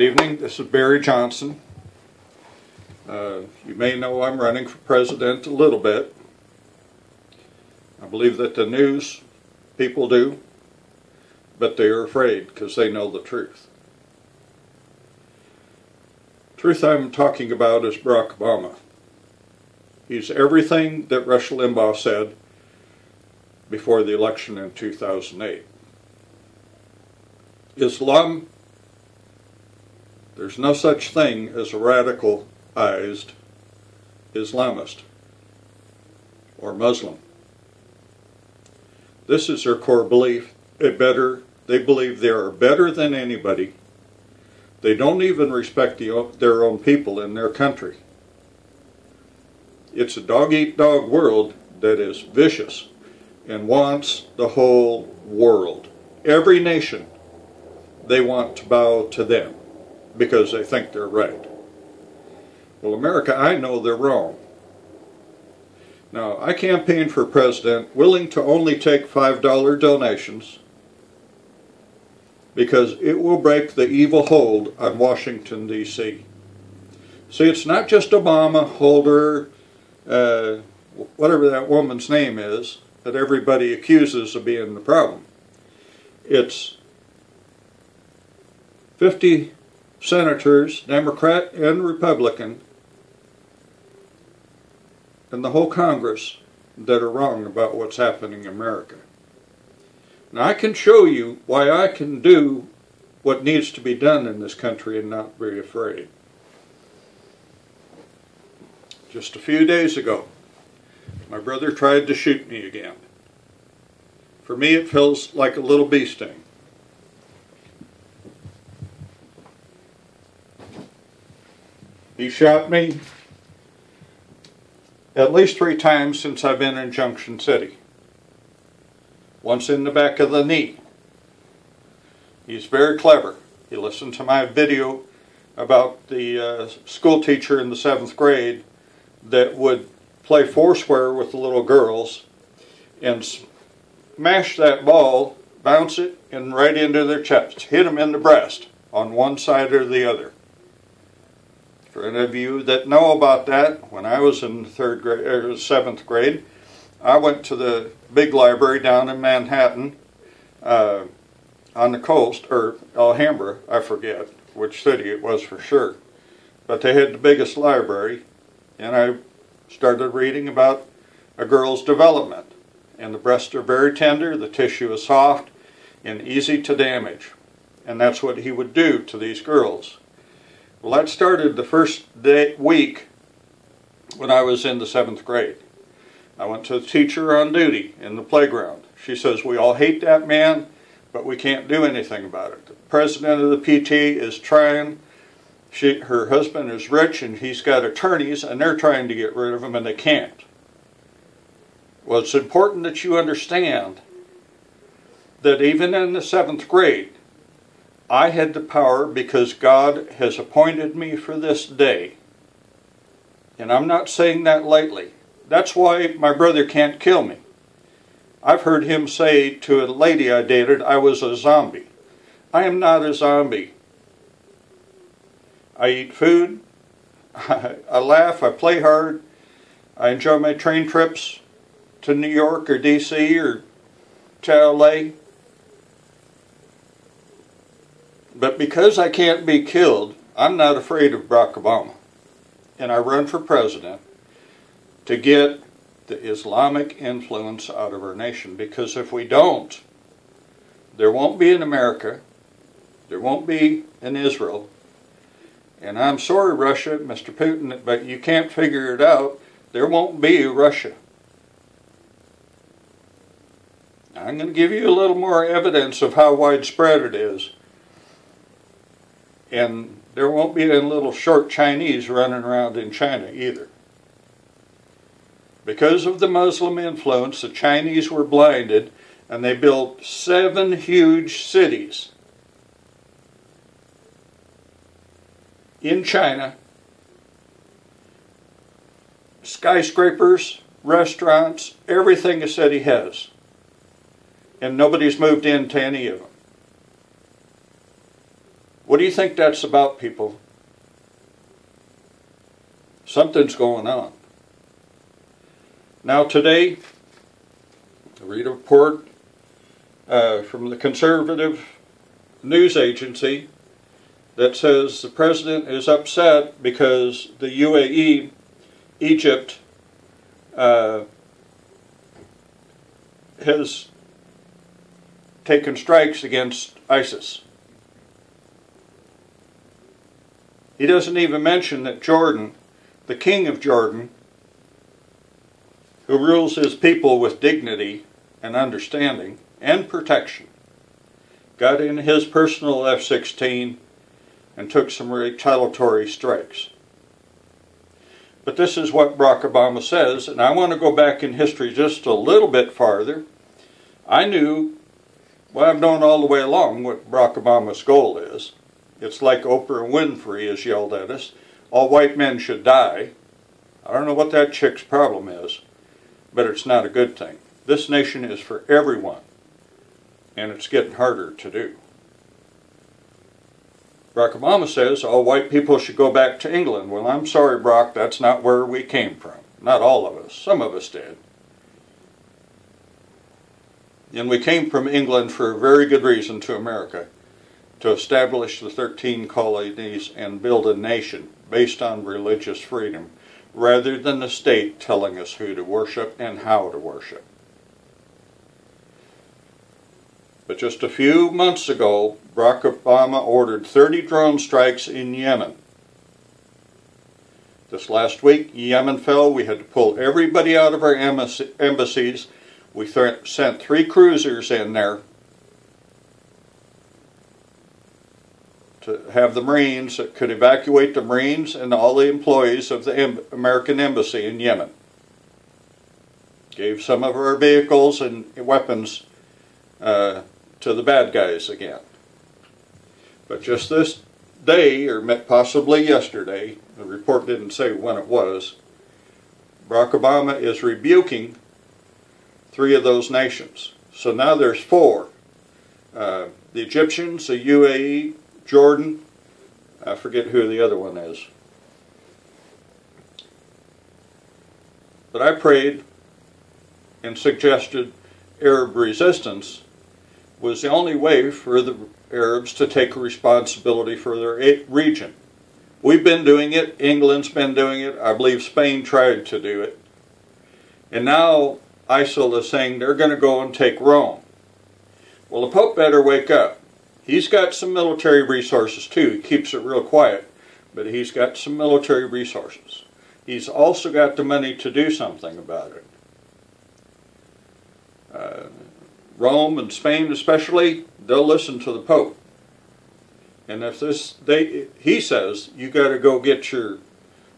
Good evening, this is Barry Johnson. You may know I'm running for president a little bit. I believe that the news people do, but they are afraid because they know the truth. The truth I'm talking about is Barack Obama. He's everything that Rush Limbaugh said before the election in 2008. Islam, there's no such thing as a radicalized Islamist or Muslim. This is their core belief. They believe they are better than anybody. They don't even respect their own people in their country. It's a dog-eat-dog world that is vicious and wants the whole world. Every nation, they want to bow to them because they think they're right. Well, America, I know they're wrong. Now, I campaigned for president willing to only take $5 donations because it will break the evil hold on Washington, D.C. See, it's not just Obama, Holder, whatever that woman's name is, that everybody accuses of being the problem. It's 50 senators, Democrat and Republican, and the whole Congress that are wrong about what's happening in America. Now, I can show you why I can do what needs to be done in this country and not be afraid. Just a few days ago, my brother tried to shoot me again. For me, it feels like a little bee sting. He shot me at least 3 times since I've been in Junction City. Once in the back of the knee. He's very clever. He listened to my video about the school teacher in the 7th grade that would play foursquare with the little girls and smash that ball, bounce it, and right into their chest. Hit them in the breast on one side or the other. For any of you that know about that, when I was in 3rd grade or 7th grade, I went to the big library down in Manhattan on the coast, or Alhambra, I forget which city it was for sure. But they had the biggest library, and I started reading about a girl's development. And the breasts are very tender, the tissue is soft, and easy to damage. And that's what he would do to these girls. Well, that started the first week when I was in the 7th grade. I went to the teacher on duty in the playground. She says, we all hate that man, but we can't do anything about it. The president of the PT is trying. Her husband is rich and he's got attorneys and they're trying to get rid of him and they can't. Well, it's important that you understand that even in the 7th grade, I had the power because God has appointed me for this day. And I'm not saying that lightly. That's why my brother can't kill me. I've heard him say to a lady I dated, I was a zombie. I am not a zombie. I eat food, I laugh, I play hard, I enjoy my train trips to New York or DC or to LA. But because I can't be killed, I'm not afraid of Barack Obama. And I run for president to get the Islamic influence out of our nation. Because if we don't, there won't be an America, there won't be an Israel. And I'm sorry, Russia, Mr. Putin, but you can't figure it out. There won't be Russia. I'm going to give you a little more evidence of how widespread it is. And there won't be a little short Chinese running around in China either. Because of the Muslim influence, the Chinese were blinded and they built 7 huge cities in China. Skyscrapers, restaurants, everything a city has. And nobody's moved into any of them. What do you think that's about, people? Something's going on. Now today, I read a report from the conservative news agency that says the president is upset because the UAE, Egypt, has taken strikes against ISIS. He doesn't even mention that Jordan, the king of Jordan, who rules his people with dignity and understanding and protection, got in his personal F-16 and took some retaliatory strikes. But this is what Barack Obama says, and I want to go back in history just a little bit farther. I knew, well, I've known all the way along what Barack Obama's goal is. It's like Oprah Winfrey has yelled at us, all white men should die. I don't know what that chick's problem is, but it's not a good thing. This nation is for everyone, and it's getting harder to do. Barack Obama says all white people should go back to England. Well, I'm sorry, Barack, that's not where we came from. Not all of us. Some of us did. And we came from England for a very good reason to America, to establish the 13 colonies and build a nation based on religious freedom, rather than the state telling us who to worship and how to worship. But just a few months ago, Barack Obama ordered 30 drone strikes in Yemen. This last week, Yemen fell. We had to pull everybody out of our embassies. We sent 3 cruisers in there to have the Marines that could evacuate the Marines and all the employees of the American Embassy in Yemen. Gave some of our vehicles and weapons to the bad guys again. But just this day, or possibly yesterday, the report didn't say when it was, Barack Obama is rebuking 3 of those nations. So now there's 4. The Egyptians, the UAE, Jordan, I forget who the other one is. But I prayed and suggested Arab resistance was the only way for the Arabs to take responsibility for their region. We've been doing it, England's been doing it, I believe Spain tried to do it. And now ISIL is saying they're going to go and take Rome. Well, the Pope better wake up. He's got some military resources too. He keeps it real quiet, but he's got some military resources. He's also got the money to do something about it. Rome and Spain especially, they'll listen to the Pope. And if he says, you got to go get your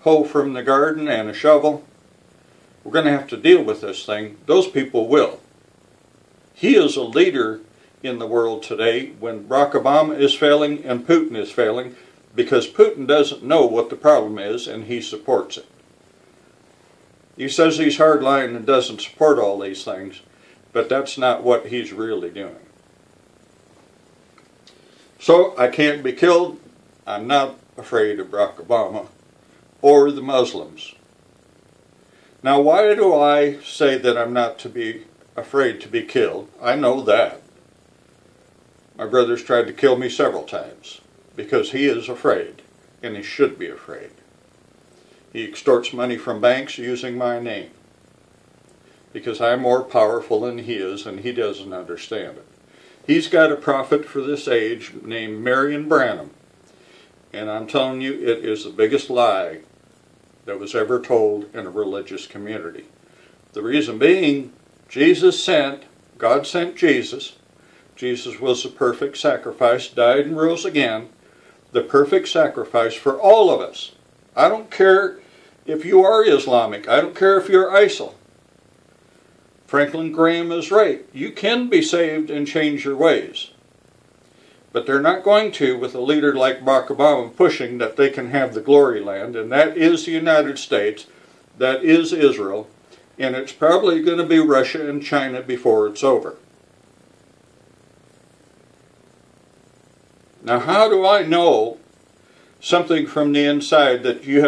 hoe from the garden and a shovel, we're going to have to deal with this thing. Those people will. He is a leader in the world today when Barack Obama is failing and Putin is failing, because Putin doesn't know what the problem is and he supports it. He says he's hardline and doesn't support all these things, but that's not what he's really doing. So I can't be killed. I'm not afraid of Barack Obama or the Muslims. Now, why do I say that I'm not to be afraid to be killed? I know that. My brother's tried to kill me several times because he is afraid, and he should be afraid. He extorts money from banks using my name because I'm more powerful than he is, and he doesn't understand it. He's got a prophet for this age named Marion Branham, and I'm telling you, it is the biggest lie that was ever told in a religious community. The reason being, God sent Jesus. Jesus was the perfect sacrifice, died and rose again, the perfect sacrifice for all of us. I don't care if you are Islamic. I don't care if you're ISIL. Franklin Graham is right. You can be saved and change your ways. But they're not going to with a leader like Barack Obama pushing that they can have the glory land, and that is the United States, that is Israel, and it's probably going to be Russia and China before it's over. Now, how do I know something from the inside that you have